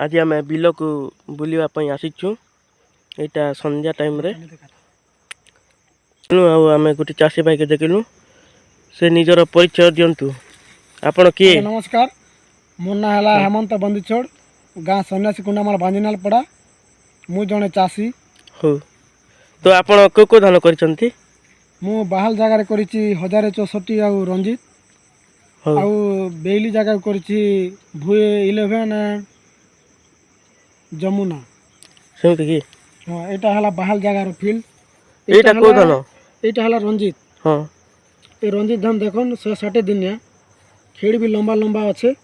आज आम बिल को बुलावाई आसीचु यहाँ संध्या टाइम रे आम गोटे चाषी भाई के देखलु से निजर परिचय दिंतु आपण किए। नमस्कार, मो ना है हेमंत बंदीछोड़, गाँ सन्यासी कुंडामाल भांजीनाल पड़ा। मु जड़े चाषी हो तो आपण को धान कर मु बाहाल जगार कर 1064 आउ रंजित आउ बेली जगह कर भुए 11 जमुना सेमती कि हाँ यहाँ है बाहाल जगार फील्ड एटा को धान यहाँ है रंजित। हाँ ये रंजित धान देखन 160 दिनिया खेड़ भी लंबा लंबा अच्छे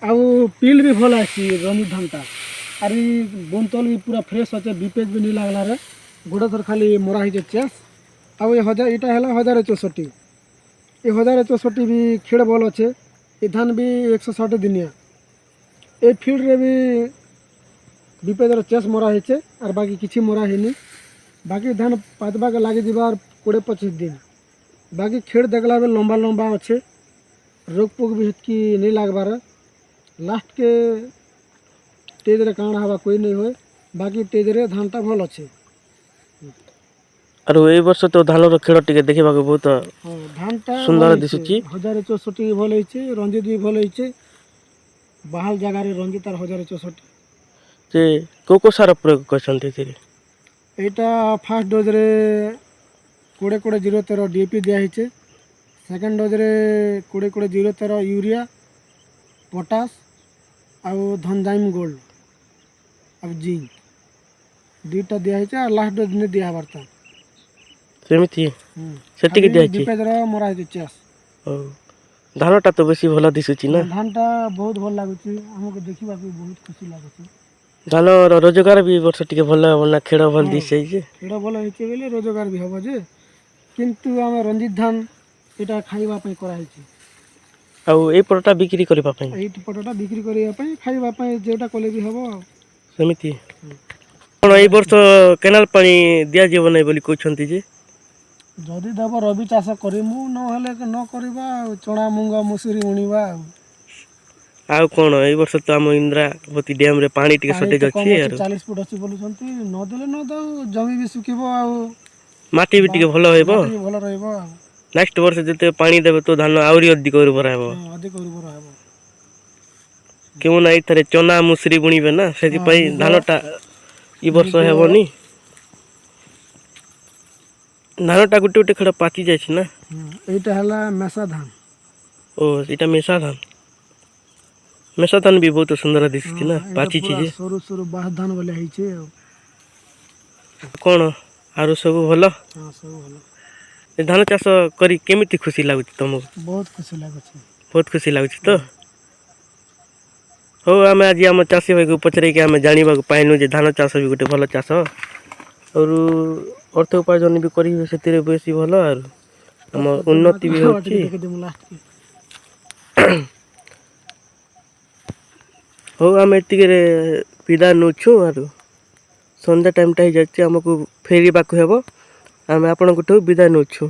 आउ पिल भी भल आसी रंजित धान टा आर बुनतल भी पूरा फ्रेश अच्छे बीपेज भी नहीं लगला रे गोड़ थर खाली मरा ही चेस आउ ये हजार यहाँ है 1064 ये 1064 भी खेड़ भल अच्छे ये धान भी 160 दिनिया ये फील्ड रे भी बीपेजर चेस मरा है और बाकी किसी मरा है बाकी धान पातबा के लगे जीवार 20-25 दिन बाकी खेड़ देखला बेल लंबा लंबा अच्छे रोग पोक भी हेतकी नहीं लगबार लास्ट के तेज रे काण हवा कोई नहीं होए बाकी तेज रे धानटा भल अच्छे। और ए वर्ष तो धान रो खेड़ टिके देखिबा को बहुत धानटा सुंदर दिसुची 1064 भल होइचे रंजित भी भल होइचे बाहाल जगह रे रंजित और 1064 जे को सार प्रयोग करछन्ते तेरे एटा फर्स्ट डोज रे 20-20-013 डीएपी दिया है सेकेंड डोज रे 20-20-013 यूरिया पोटास आउ धनजाइम गोल्ड अब जिंक दुईटा दिया है और लास्ट डोज ने दिया बारता सेमिति सेति के दिया छै बीपेज रे मरा है चेस। ओ धानटा तो बेसी भला दिसुची ना धानटा बहुत भल लागुची हमके देखिबा के बहुत खुशी लागुची धान रोजगार भी वर्ष टिके भल ना खेड़ भल दिसे जे खेड़ भल होइचे बेले रोजगार भी हबो जे किंतु आम रंजित धान एटा खाइबा पई करा हिची आउ ए पटटा बिक्री करबा पई ए पटटा बिक्री करिया पई खाइबा पई जेटा कोले भी हबो सेमिति कोन ए वर्ष केनाल पानी दिया जीव नै बोली कहछन्ती जे जदि देव रबी चाष करिमु न हेले न करबा चणा मुंगा मुसुरी उणीबा आउ कोन ए वर्ष तो हम इंद्रावती डैम रे पानी टिके सटेज अछि यार 40 फुट अछि बोलुछन्ती न देले न दउ जमी भी सुखिबो आउ माटी भी टिके भल होइबो भल रहइबो नेक्स्ट वर्ष जते पानी देबे तो धान आउरी अधिक उर्वर हेबो अधिक उर्वर हेबो केउ ना इथरे चना मुसरी बुणीबे ना सेति पई धानटा ई वर्ष हेबोनी धानटा गुटे गुटे खड़ा पाची जाय छै ना एटा हला मेसा धान ओ एटा मेसा धान भी बहुत सुंदर दिसछि ना पाची छी सरू सरू बाह धान वाले है छे कोन आरो सब भलो हां सब भलो ए धान चाष करी केमिति खुशी लागु तुमको बहुत खुशी लागु छै बहुत खुशी लागु तो हो आमे आज हम चाषी भाई को पचरे के आमे जानिबा को पाइनु जे धान चाष भी गोटे भलो चाष और अर्थ उपार्जन भी करी सेतिरे बेसी भलो आर हम उन्नति भी होछि हो आम एतिके विदा नौछु आर संध्या टाइम टा जाच्छे हमको फेरिबा को हेबो आम आपन को विदा नौछु।